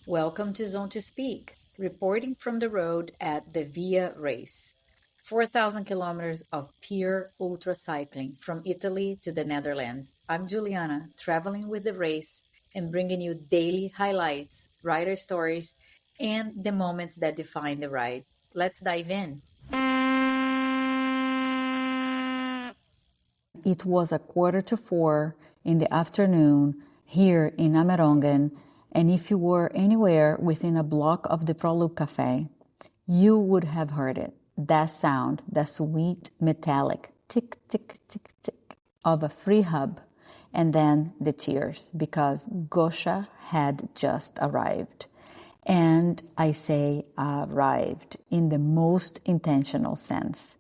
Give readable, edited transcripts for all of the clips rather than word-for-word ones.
Welcome to Zone to Speak, reporting from the road at the Via Race. 4,000 kilometers of pure ultra cycling from Italy to the Netherlands. I'm Juliana, traveling with the race and bringing you daily highlights, rider stories, and the moments that define the ride. Let's dive in. It was 3:45 in the afternoon here in Amerongen, and if you were anywhere within a block of the Proloog café, you would have heard it. That sound, that sweet metallic tick, tick, tick, tick of a free hub, and then the cheers, because Gosia had just arrived. And I say arrived in the most intentional sense.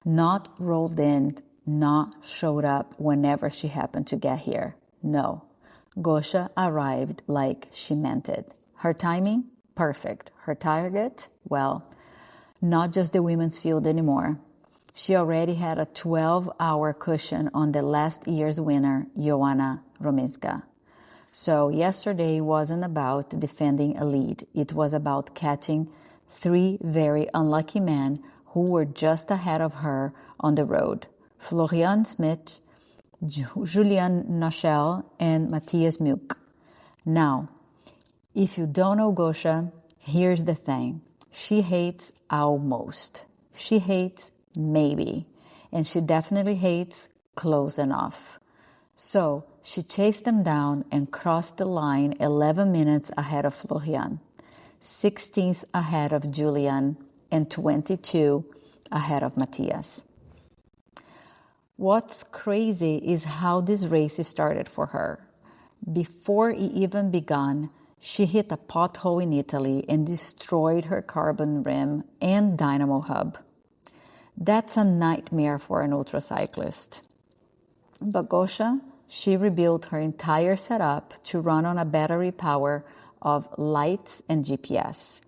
Not rolled in, not showed up whenever she happened to get here. No, Gosia arrived like she meant it. Her timing? Perfect. Her target? Well, not just the women's field anymore. She already had a 12-hour cushion on the last year's winner, Joanna Rominska. So yesterday wasn't about defending a lead. It was about catching 3 very unlucky men who were just ahead of her on the road. Florian Smith, Julian Nochel, and Matthias Muck. Now, if you don't know Gosia, here's the thing. She hates almost. She hates maybe. And she definitely hates close enough. So she chased them down and crossed the line 11 minutes ahead of Florian, 16th ahead of Julian, and 22 ahead of Matthias. What's crazy is how this race started for her. Before it even began, she hit a pothole in Italy and destroyed her carbon rim and dynamo hub. That's a nightmare for an ultracyclist. But Gosia, she rebuilt her entire setup to run on a battery power of lights and GPS.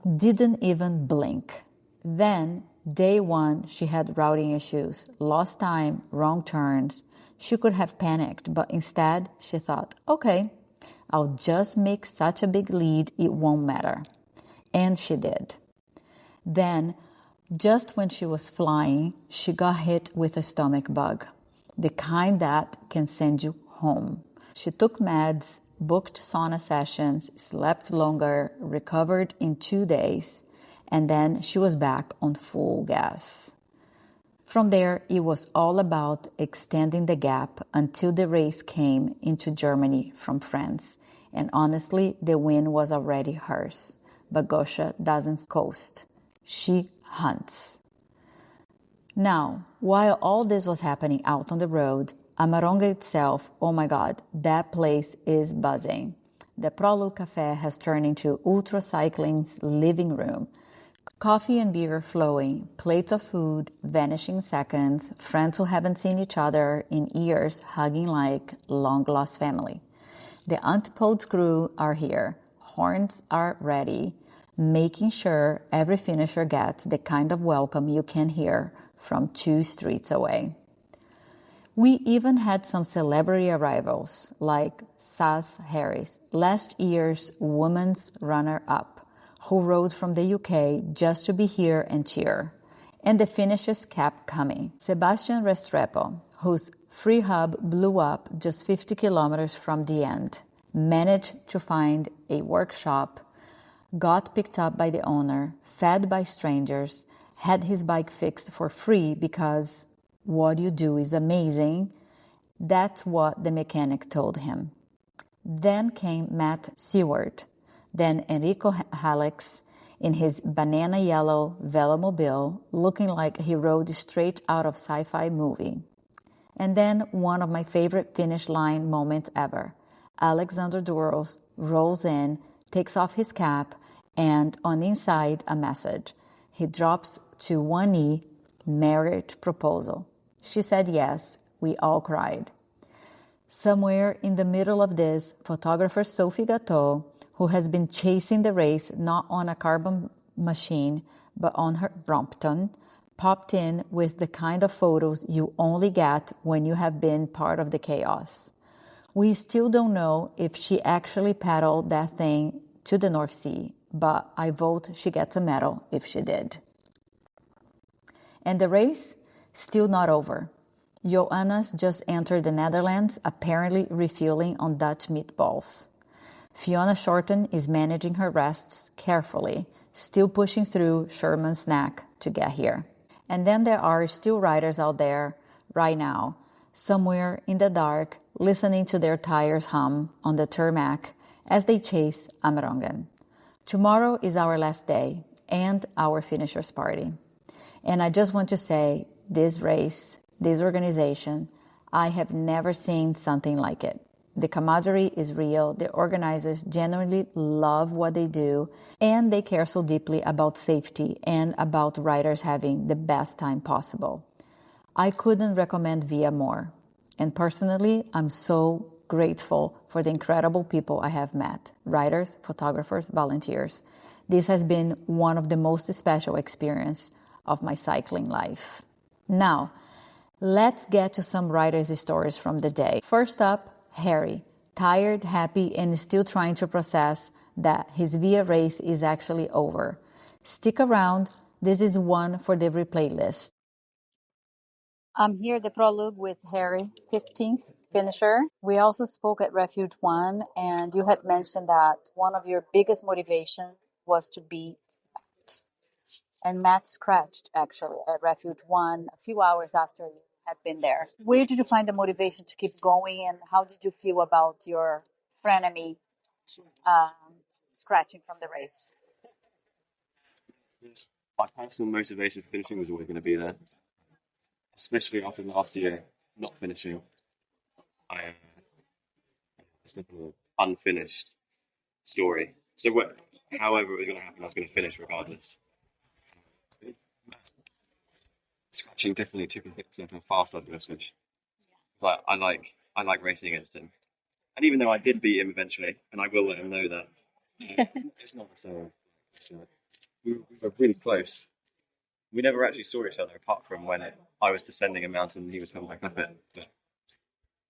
Didn't even blink. Then, day 1, she had routing issues, lost time, wrong turns. She could have panicked, but instead she thought, okay, I'll just make such a big lead, it won't matter. And she did. Then, just when she was flying, she got hit with a stomach bug, the kind that can send you home. She took meds, booked sauna sessions, slept longer, recovered in 2 days, and then she was back on full gas. From there, it was all about extending the gap until the race came into Germany from France. And honestly, the win was already hers. But Gosia doesn't coast. She hunts. Now, while all this was happening out on the road, Amerongen itself, oh my God, that place is buzzing. The Proloog Café has turned into ultracycling's living room. Coffee and beer flowing, plates of food vanishing seconds, friends who haven't seen each other in years hugging like long-lost family. The Antipod's crew are here. Horns are ready, making sure every finisher gets the kind of welcome you can hear from 2 streets away. We even had some celebrity arrivals, like Saz Harris, last year's women's runner-up, who rode from the UK just to be here and cheer. And the finishes kept coming. Sebastian Restrepo, whose free hub blew up just 50 kilometers from the end, managed to find a workshop, got picked up by the owner, fed by strangers, had his bike fixed for free because what you do is amazing. That's what the mechanic told him. Then came Matt Seward, then Enrico Hallex in his banana yellow velomobile, looking like he rode straight out of sci-fi movie. And then one of my favorite finish line moments ever. Alexander Duros rolls in, takes off his cap, and on the inside a message. He drops to one knee, marriage proposal. She said yes, we all cried. Somewhere in the middle of this, photographer Sophie Gatteau, who has been chasing the race not on a carbon machine, but on her Brompton, popped in with the kind of photos you only get when you have been part of the chaos. We still don't know if she actually pedaled that thing to the North Sea, but I vote she gets a medal if she did. And the race? Still not over. Joanna's just entered the Netherlands, apparently refueling on Dutch meatballs. Fiona Shorten is managing her rests carefully, still pushing through Sherman's snack to get here. And then there are still riders out there right now, somewhere in the dark, listening to their tires hum on the tarmac as they chase Amerongen. Tomorrow is our last day and our finishers party. And I just want to say, this race, this organization, I have never seen something like it. The camaraderie is real, the organizers genuinely love what they do, and they care so deeply about safety and about riders having the best time possible. I couldn't recommend VIA more. And personally, I'm so grateful for the incredible people I have met, riders, photographers, volunteers. This has been one of the most special experiences of my cycling life. Now, let's get to some riders' stories from the day. First up, Harry, tired, happy, and still trying to process that his VIA race is actually over. Stick around, this is one for the replay list. I'm here at the Proloog with Harry, 15th finisher. We also spoke at Refuge 1, and you had mentioned that one of your biggest motivations was to beat Matt. And Matt scratched, actually, at Refuge 1 a few hours after you had been there. Where did you find the motivation to keep going, and how did you feel about your frenemy scratching from the race? My personal motivation for finishing was always going to be there, especially after last year not finishing. It's definitely an unfinished story. So however it was going to happen, I was going to finish regardless. Scratching definitely took a hit to how fast I was going to finish. Like I like racing against him, and even though I did beat him eventually, and I will let him know that, it's not the same. We were really close. We never actually saw each other apart from when I was descending a mountain and he was coming back up it. But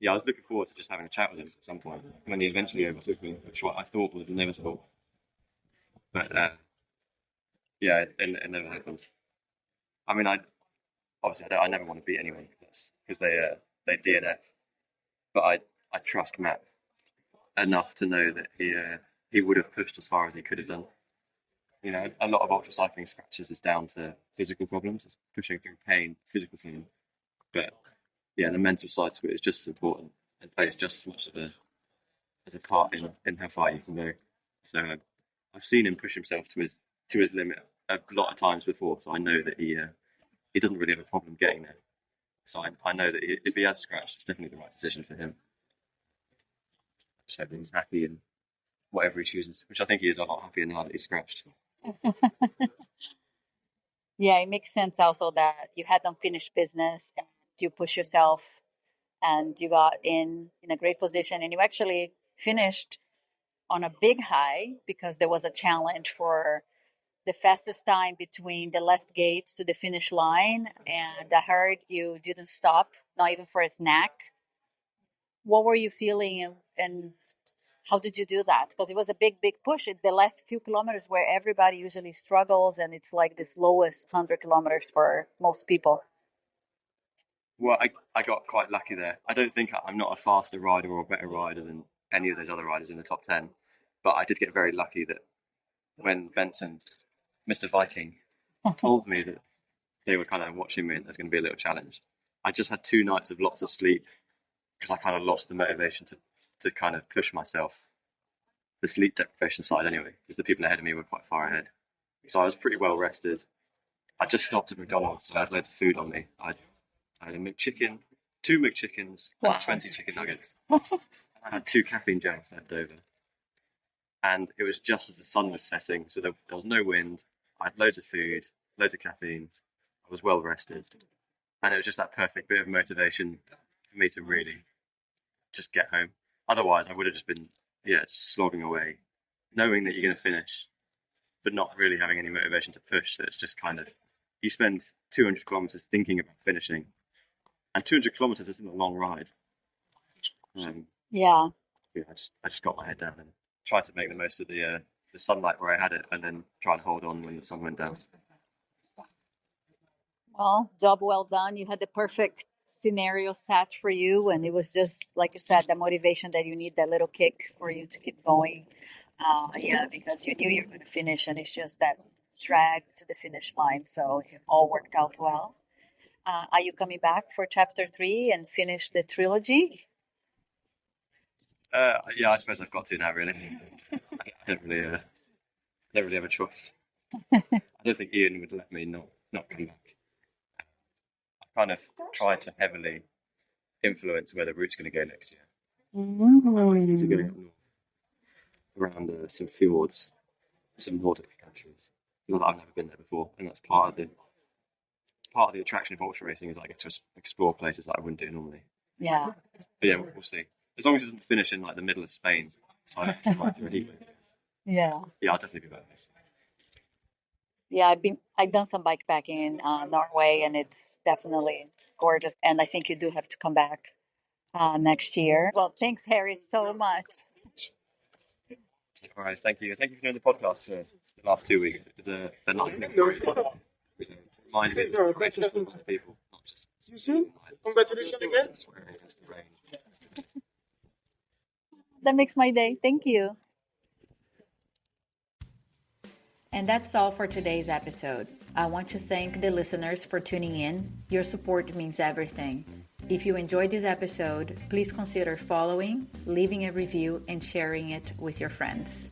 yeah, I was looking forward to just having a chat with him at some point when he eventually overtook me, which what I thought was inevitable. But yeah, it never happened. I mean, I never want to beat anyone because they DNF. But I trust Matt enough to know that he would have pushed as far as he could have done. You know, a lot of ultra cycling scratches is down to physical problems. It's pushing through pain, physical pain. But yeah, the mental side to it is just as important and plays just as much as a part in how far you can go. So I've seen him push himself to his limit a lot of times before. So I know that he doesn't really have a problem getting there. So I know that if he has scratched, it's definitely the right decision for him. So he's happy in whatever he chooses, which I think he is a lot happier now that he's scratched. Yeah, it makes sense also that you had unfinished business and you push yourself and you got in a great position and you actually finished on a big high because there was a challenge for the fastest time between the last gate to the finish line, and I heard you didn't stop, not even for a snack. What were you feeling and how did you do that? Because it was a big push. The last few kilometers where everybody usually struggles and it's like the slowest 100 kilometers for most people. Well, I got quite lucky there. I don't think I'm not a faster rider or a better rider than any of those other riders in the top 10, but I did get very lucky that when Benson, Mr. Viking, told me that they were kind of watching me and there's going to be a little challenge, I just had 2 nights of lots of sleep because I kind of lost the motivation to kind of push myself. The sleep deprivation side anyway, because the people ahead of me were quite far ahead. So I was pretty well rested. I just stopped at McDonald's, so I had loads of food on me. I had a McChicken, 2 McChickens, and 20 chicken nuggets. I had 2 caffeine gels left over. And it was just as the sun was setting, so there was no wind. I had loads of food, loads of caffeine. I was well rested. And it was just that perfect bit of motivation for me to really just get home. Otherwise, I would have just been, just slogging away, knowing that you're going to finish, but not really having any motivation to push. So it's just kind of, you spend 200 kilometers thinking about finishing, and 200 kilometers isn't a long ride. I just got my head down and tried to make the most of the the sunlight where I had it, and then try and hold on when the sun went down. Well, job well done. You had the perfect scenario set for you, and it was just like you said, the motivation that you need, that little kick for you to keep going. Yeah, because you knew you were going to finish, and it's just that drag to the finish line. So it all worked out well. Are you coming back for chapter 3 and finish the trilogy? Yeah, I suppose I've got to now. Really, I don't really have a choice. I don't think Ian would let me not come back. I kind of tried to heavily influence where the route's going to go next year. It's going up north, around some fjords, some Nordic countries. Not that I've never been there before, and that's part of the attraction of ultra racing, is I get to explore places that I wouldn't do normally. Yeah. But yeah, we'll see. As long as it doesn't finish in like the middle of Spain, so I might do it. Yeah. Yeah, I'll definitely be back next time. Yeah, I've done some bikepacking in Norway, and it's definitely gorgeous. And I think you do have to come back next year. Well, thanks, Harry, so much. All right, thank you. Thank you for doing the podcast for the last 2 weeks. They're not reminding me of gracious for other people, not just Congratulations again. swearing against the rain. That makes my day. Thank you. And that's all for today's episode. I want to thank the listeners for tuning in. Your support means everything. If you enjoyed this episode, please consider following, leaving a review, and sharing it with your friends.